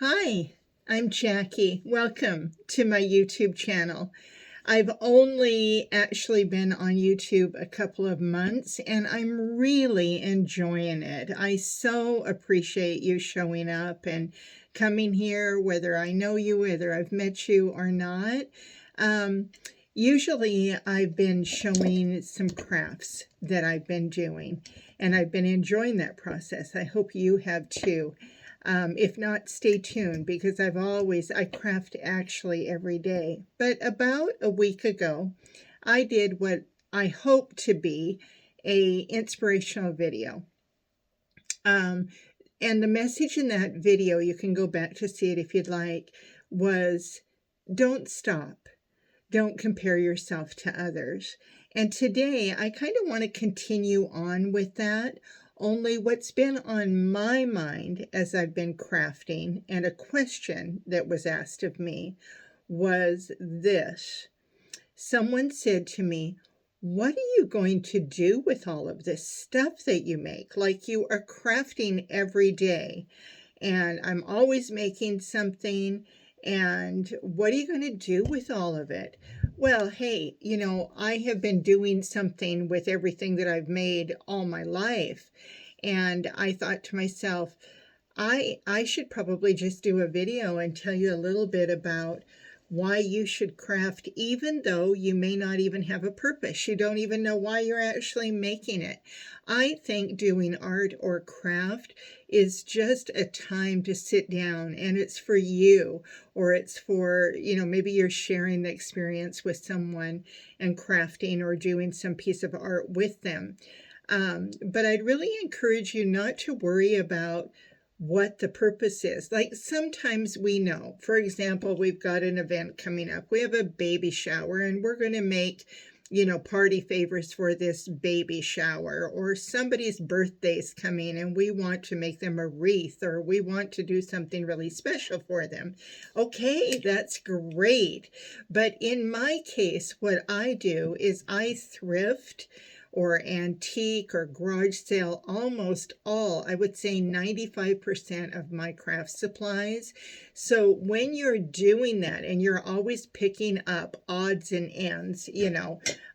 Hi, I'm Jackie. Welcome to my YouTube channel. I've only actually been on YouTube a couple of months and I'm really enjoying it. I so appreciate you showing up and coming here, whether I know you, whether I've met you or not. Um, Usually I've been showing some crafts that I've been doing and I've been enjoying that process. I hope you have too. If not, stay tuned because I craft actually every day. But about a week ago, I did what I hope to be a inspirational video. Um, and the message in that video, you can go back to see it if you'd like, was don't stop. Don't compare yourself to others. And today I kind of want to continue on with that. Only what's been on my mind as I've been crafting, and a question that was asked of me was this. Someone said to me, what are you going to do with all of this stuff that you make? Like you are crafting every day, and I'm always making something. And what are you going to do with all of it? Well, hey, I have been doing something with everything that I've made all my life. And I thought to myself, I should probably just do a video and tell you a little bit about why you should craft, even though you may not even have a purpose. You don't even know why you're actually making it. I think doing art or craft is just a time to sit down, and it's for you, or it's for, maybe you're sharing the experience with someone and crafting or doing some piece of art with them. But I'd really encourage you not to worry about what the purpose is. Like sometimes we know, for example, we've got an event coming up. We have a baby shower and we're going to make, party favors for this baby shower, or somebody's birthday's coming and we want to make them a wreath, or we want to do something really special for them. Okay, that's great. But in my case, what I do is I thrift or antique or garage sale almost all, I would say 95% of my craft supplies. So when you're doing that and you're always picking up odds and ends,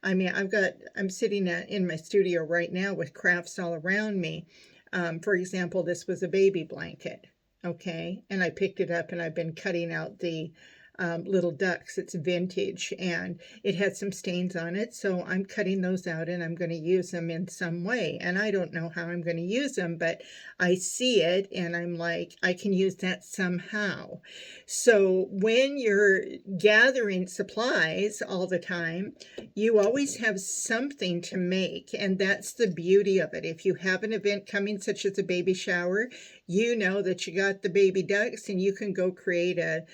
I'm sitting in my studio right now with crafts all around me. For example, this was a baby blanket. Okay. And I picked it up and I've been cutting out the little ducks. It's vintage and it had some stains on it. So I'm cutting those out and I'm going to use them in some way. And I don't know how I'm going to use them, but I see it and I'm like, I can use that somehow. So when you're gathering supplies all the time, you always have something to make. And that's the beauty of it. If you have an event coming, such as a baby shower, you know that you got the baby ducks and you can go create a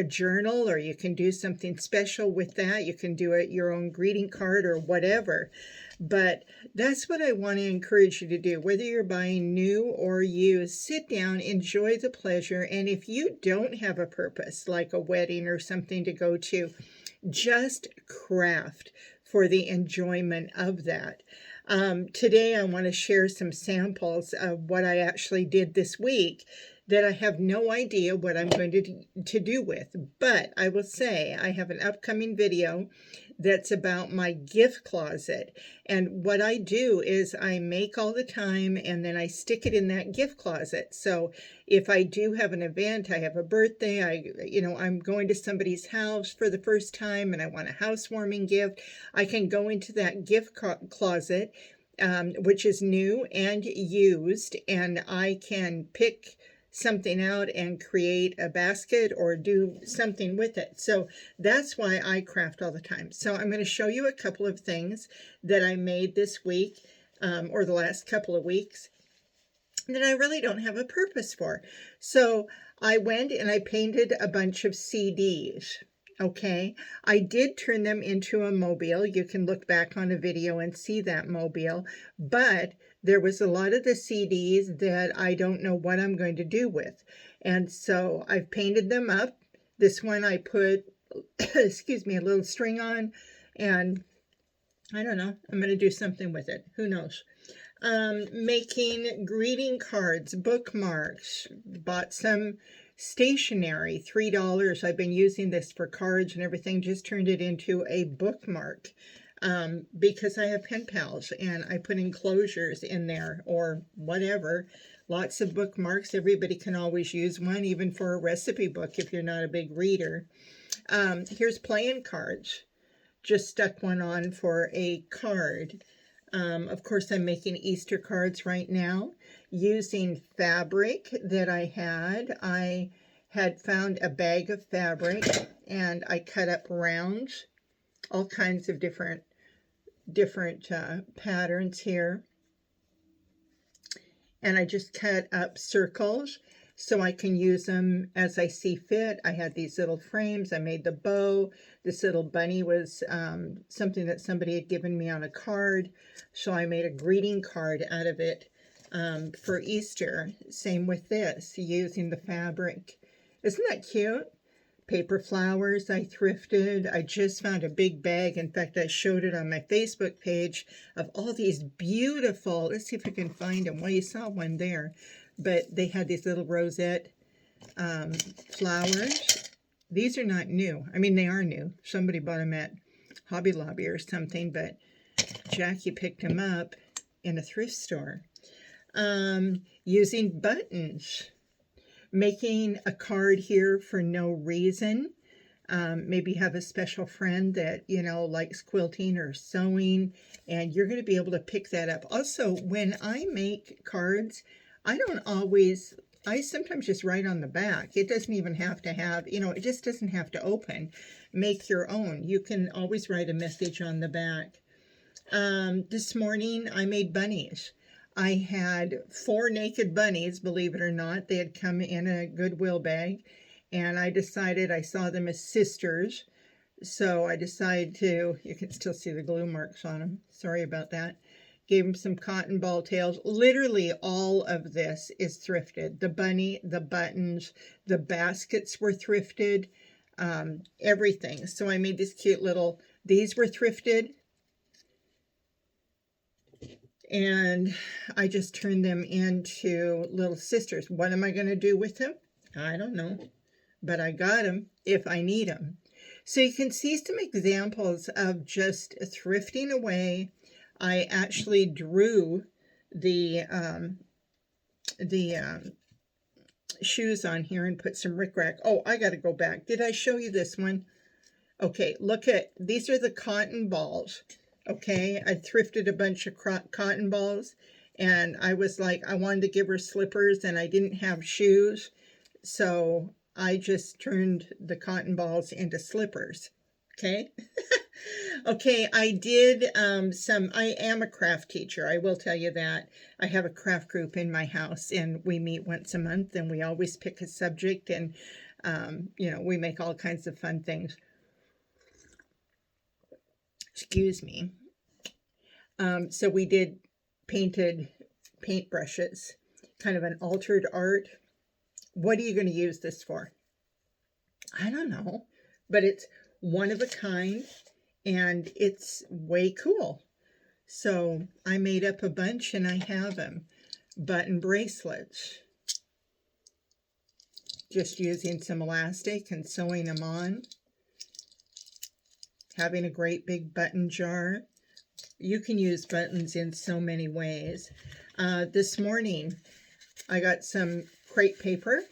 journal, or you can do something special with that. You can do it your own greeting card or whatever. But that's what I want to encourage you to do. Whether you're buying new or used, sit down, enjoy the pleasure. And if you don't have a purpose, like a wedding or something to go to, just craft for the enjoyment of that. Today I want to share some samples of what I actually did this week that I have no idea what I'm going to do with. But I will say I have an upcoming video that's about my gift closet. And what I do is I make all the time and then I stick it in that gift closet. So if I do have an event, I have a birthday, I'm going to somebody's house for the first time and I want a housewarming gift, I can go into that gift closet, which is new and used, and I can pick something out and create a basket or do something with it. So that's why I craft all the time. So I'm going to show you a couple of things that I made this week, or the last couple of weeks, that I really don't have a purpose for. So I went and I painted a bunch of CDs. Okay, I did turn them into a mobile. You can look back on a video and see that mobile, but there was a lot of the CDs that I don't know what I'm going to do with. And so I've painted them up. This one I put, excuse me, a little string on, and I don't know, I'm going to do something with it. Who knows? Making greeting cards, bookmarks, bought some stationery, $3. I've been using this for cards and everything, just turned it into a bookmark because I have pen pals and I put enclosures in there or whatever. Lots of bookmarks. Everybody can always use one, even for a recipe book if you're not a big reader. Here's playing cards. Just stuck one on for a card. Of course, I'm making Easter cards right now using fabric that I had. I had found a bag of fabric and I cut up rounds, all kinds of different patterns here. And I just cut up circles so I can use them as I see fit. I had these little frames. I made the bow. This little bunny was something that somebody had given me on a card, so I made a greeting card out of it for Easter. Same with this, using the fabric. Isn't that cute? Paper flowers I thrifted. I just found a big bag. In fact, I showed it on my Facebook page of all these beautiful, let's see if I can find them. Well, you saw one there, but they had these little rosette flowers. These are not new. I mean, they are new. Somebody bought them at Hobby Lobby or something, but Jackie picked them up in a thrift store. Using buttons. Making a card here for no reason. Maybe have a special friend that, you know, likes quilting or sewing, and you're going to be able to pick that up. Also, when I make cards, I sometimes just write on the back. It doesn't even have to have, you know, it just doesn't have to open. Make your own. You can always write a message on the back. This morning I made bunnies. I had 4 naked bunnies, believe it or not. They had come in a Goodwill bag, and I decided, I saw them as sisters, so I decided to, you can still see the glue marks on them. Sorry about that. Gave them some cotton ball tails. Literally all of this is thrifted. The bunny, the buttons, the baskets were thrifted, everything. So I made this cute little, these were thrifted. And I just turned them into little sisters. What am I going to do with them? I don't know. But I got them if I need them. So you can see some examples of just thrifting away. I actually drew the shoes on here and put some rickrack. Oh, I got to go back. Did I show you this one? Okay, look at, these are the cotton balls. Okay, I thrifted a bunch of cotton balls, and I was like, I wanted to give her slippers, and I didn't have shoes, so I just turned the cotton balls into slippers. Okay. Okay, I did I am a craft teacher, I will tell you that. I have a craft group in my house, and we meet once a month, and we always pick a subject, and you know, we make all kinds of fun things. Excuse me. So we did painted paintbrushes, kind of an altered art. What are you going to use this for? I don't know, but it's one of a kind, and it's way cool. So I made up a bunch, and I have them. Button bracelets. Just using some elastic and sewing them on. Having a great big button jar. You can use buttons in so many ways. This morning, I got some crepe paper.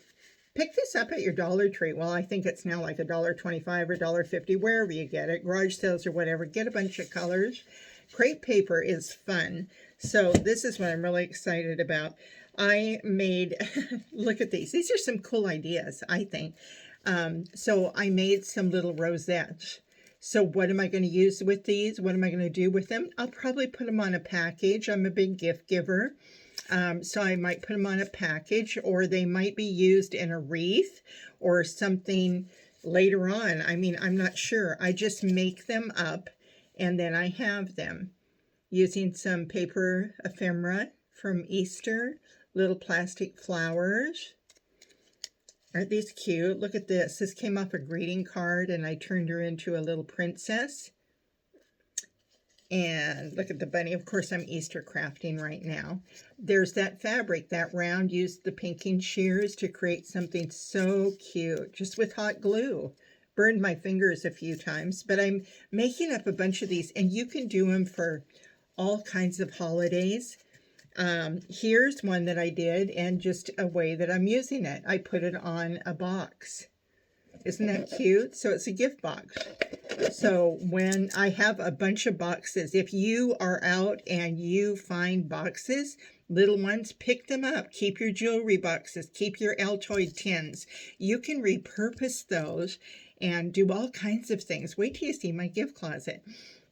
Pick this up at your Dollar Tree. Well, I think it's now like $1.25 or $1.50, wherever you get it, garage sales or whatever. Get a bunch of colors. Crepe paper is fun. So this is what I'm really excited about. I made, look at these. These are some cool ideas, I think. So I made some little rosettes. So what am I going to use with these? What am I going to do with them? I'll probably put them on a package. I'm a big gift giver. So I might put them on a package, or they might be used in a wreath or something later on. I mean, I'm not sure. I just make them up, and then I have them. Using some paper ephemera from Easter, little plastic flowers. Aren't these cute? Look at this. This came off a greeting card, and I turned her into a little princess. And look at the bunny. Of course, I'm Easter crafting right now. There's that fabric, that round, used the pinking shears to create something so cute, just with hot glue. Burned my fingers a few times, but I'm making up a bunch of these, and you can do them for all kinds of holidays. Here's one that I did, and just a way that I'm using it. I put it on a box. Isn't that cute? So it's a gift box. So when I have a bunch of boxes, if you are out and you find boxes, little ones, pick them up. Keep your jewelry boxes. Keep your Altoid tins. You can repurpose those and do all kinds of things. Wait till you see my gift closet.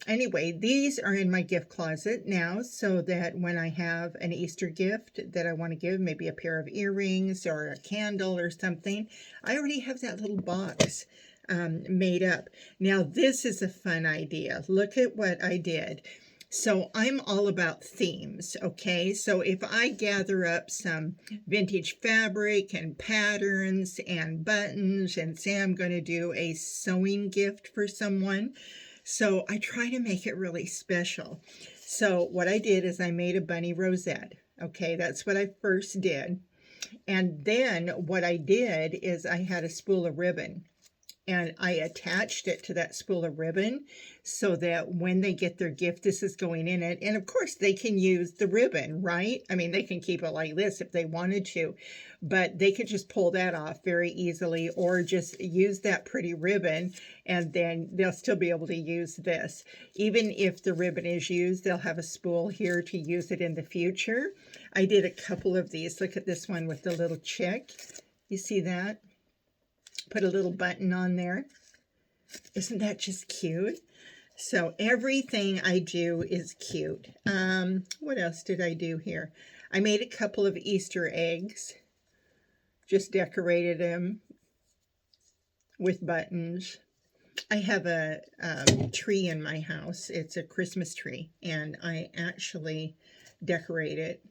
Anyway, these are in my gift closet now, so that when I have an Easter gift that I want to give, maybe a pair of earrings or a candle or something, I already have that little box made up. Now, this is a fun idea. Look at what I did. So I'm all about themes, okay? So if I gather up some vintage fabric and patterns and buttons and say I'm going to do a sewing gift for someone, so I try to make it really special. So what I did is I made a bunny rosette. Okay, that's what I first did. And then what I did is I had a spool of ribbon, and I attached it to that spool of ribbon so that when they get their gift, this is going in it. And of course, they can use the ribbon, right? I mean, they can keep it like this if they wanted to, but they could just pull that off very easily, or just use that pretty ribbon, and then they'll still be able to use this. Even if the ribbon is used, they'll have a spool here to use it in the future. I did a couple of these. Look at this one with the little chick. You see that? Put a little button on there. Isn't that just cute? So everything I do is cute. What else did I do here? I made a couple of Easter eggs. Just decorated them with buttons. I have a tree in my house. It's a Christmas tree, and I actually decorate it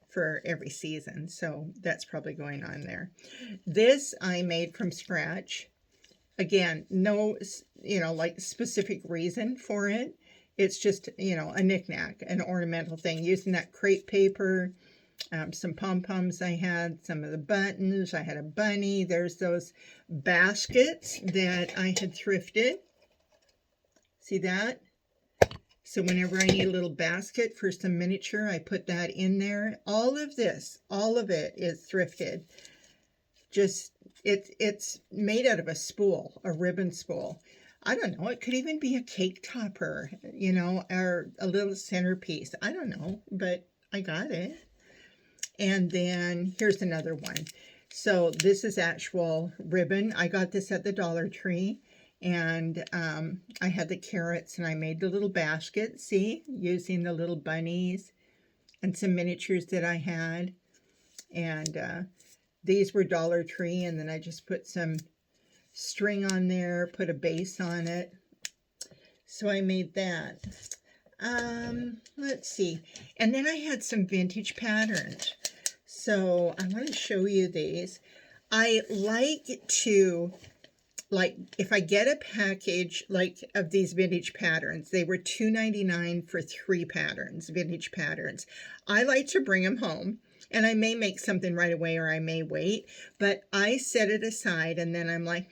for every season, so that's probably going on there. This I made from scratch. Again, no, like specific reason for it. It's just, a knickknack, an ornamental thing, using that crepe paper, some pom-poms I had, some of the buttons. I had a bunny. There's those baskets that I had thrifted. See that? So whenever I need a little basket for some miniature, I put that in there. All of this, all of it is thrifted. Just, it's made out of a spool, a ribbon spool. I don't know, it could even be a cake topper, or a little centerpiece. I don't know, but I got it. And then here's another one. So this is actual ribbon. I got this at the Dollar Tree. And I had the carrots, and I made the little basket, see, using the little bunnies and some miniatures that I had. And these were Dollar Tree, and then I just put some string on there, put a base on it. So I made that. Let's see. And then I had some vintage patterns. So I want to show you these. I like to... if I get a package of these vintage patterns, they were $2.99 for 3 patterns, vintage patterns. I like to bring them home, and I may make something right away, or I may wait, but I set it aside, and then I'm like,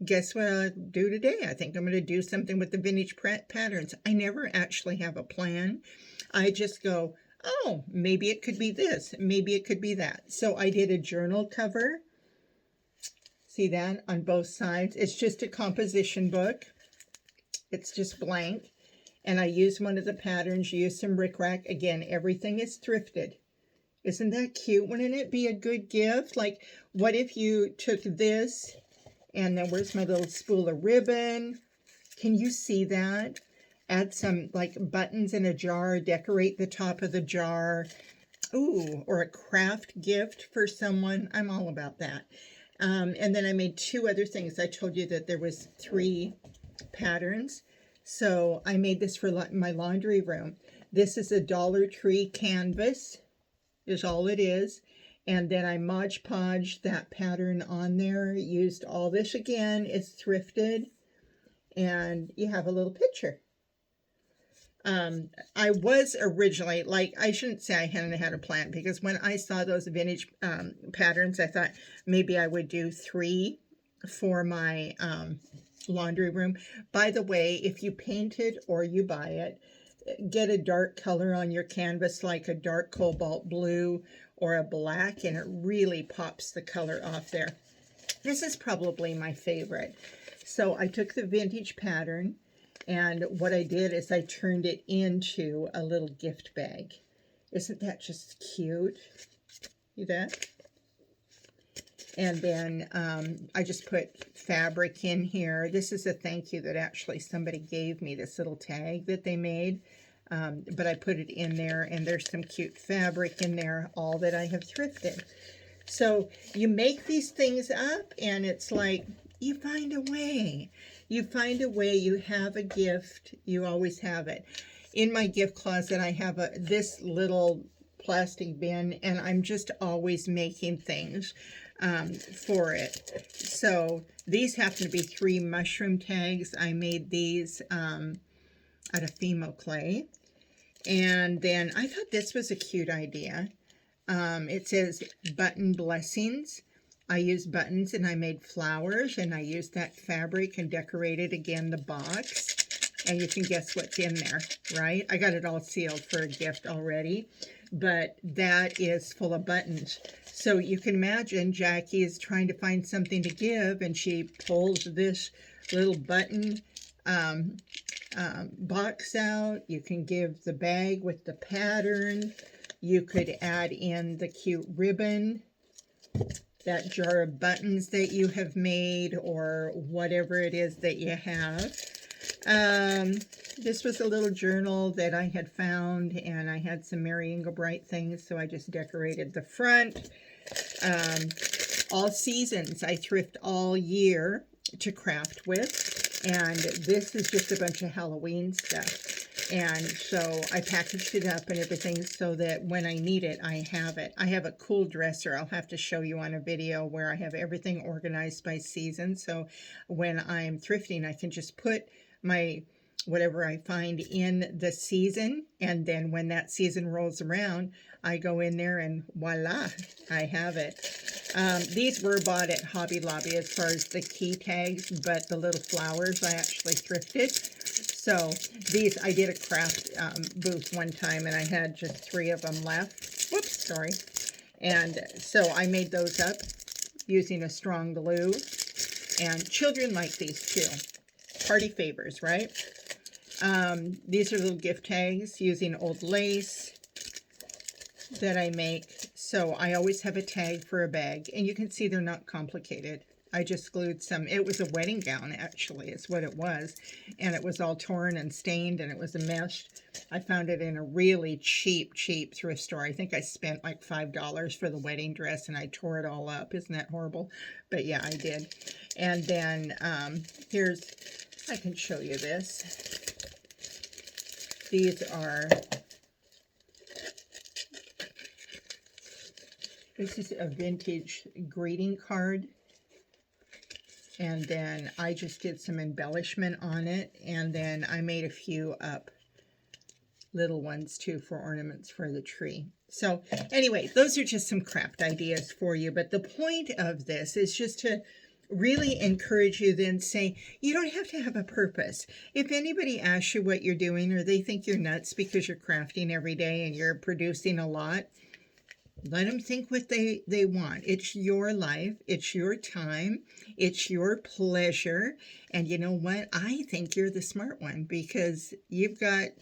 guess what I'll do today? I think I'm going to do something with the vintage patterns. I never actually have a plan. I just go, oh, maybe it could be this, maybe it could be that. So I did a journal cover. See that on both sides? It's just a composition book. It's just blank. And I used one of the patterns, used some rickrack. Again, everything is thrifted. Isn't that cute? Wouldn't it be a good gift? Like, what if you took this, and then where's my little spool of ribbon? Can you see that? Add some buttons in a jar, decorate the top of the jar. Ooh, or a craft gift for someone. I'm all about that. And then I made 2 other things. I told you that there was 3 patterns. So I made this for my laundry room. This is a Dollar Tree canvas, is all it is. And then I Mod Podged that pattern on there. Used all this again. It's thrifted. And you have a little picture. I was originally, like, I shouldn't say I hadn't had a plan, because when I saw those vintage patterns, I thought maybe I would do 3 for my laundry room. By the way, if you paint it or you buy it, get a dark color on your canvas, like a dark cobalt blue or a black, and it really pops the color off there. This is probably my favorite. So I took the vintage pattern, and what I did is I turned it into a little gift bag. Isn't that just cute? See that? And then I just put fabric in here. This is a thank you that actually somebody gave me, this little tag that they made. But I put it in there, and there's some cute fabric in there, all that I have thrifted. So you make these things up, and it's like you find a way. You find a way. You have a gift. You always have it. In my gift closet, I have this little plastic bin, and I'm just always making things for it. So these happen to be 3 mushroom tags. I made these out of Fimo clay. And then I thought this was a cute idea. It says button blessings. I used buttons, and I made flowers, and I used that fabric and decorated again the box. And you can guess what's in there, right? I got it all sealed for a gift already, but that is full of buttons. So you can imagine Jackie is trying to find something to give, and she pulls this little button box out. You can give the bag with the pattern. You could add in the cute ribbon, that jar of buttons that you have made, or whatever it is that you have. This was a little journal that I had found, and I had some Mary Engelbright things, so I just decorated the front. All seasons, I thrift all year to craft with, and this is just a bunch of Halloween stuff. And so I packaged it up and everything so that when I need it, I have it. I have a cool dresser. I'll have to show you on a video where I have everything organized by season. So when I'm thrifting, I can just put my whatever I find in the season, and then when that season rolls around, I go in there and voila, I have it. These were bought at Hobby Lobby as far as the key tags, but the little flowers I actually thrifted. So these, I did a craft booth one time, and I had just 3 of them left. Whoops, sorry. And so I made those up using a strong glue, and children like these too. Party favors, right? These are little gift tags using old lace that I make. So I always have a tag for a bag, and you can see they're not complicated. I just glued some. It was a wedding gown, actually, is what it was. And it was all torn and stained, and it was a mess. I found it in a really cheap thrift store. I think I spent like $5 for the wedding dress, and I tore it all up. Isn't that horrible? But yeah, I did. And then here's, I can show you this. These are, this is a vintage greeting card. And then I just did some embellishment on it. And then I made a few up, little ones too, for ornaments for the tree. So anyway, those are just some craft ideas for you. But the point of this is just to really encourage you, then say, you don't have to have a purpose. If anybody asks you what you're doing, or they think you're nuts because you're crafting every day and you're producing a lot, let them think what they want. It's your life. It's your time. It's your pleasure. And you know what? I think you're the smart one, because you've got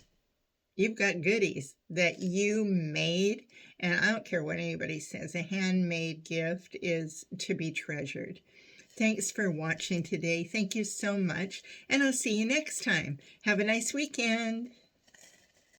goodies that you made. And I don't care what anybody says. A handmade gift is to be treasured. Thanks for watching today. Thank you so much. And I'll see you next time. Have a nice weekend.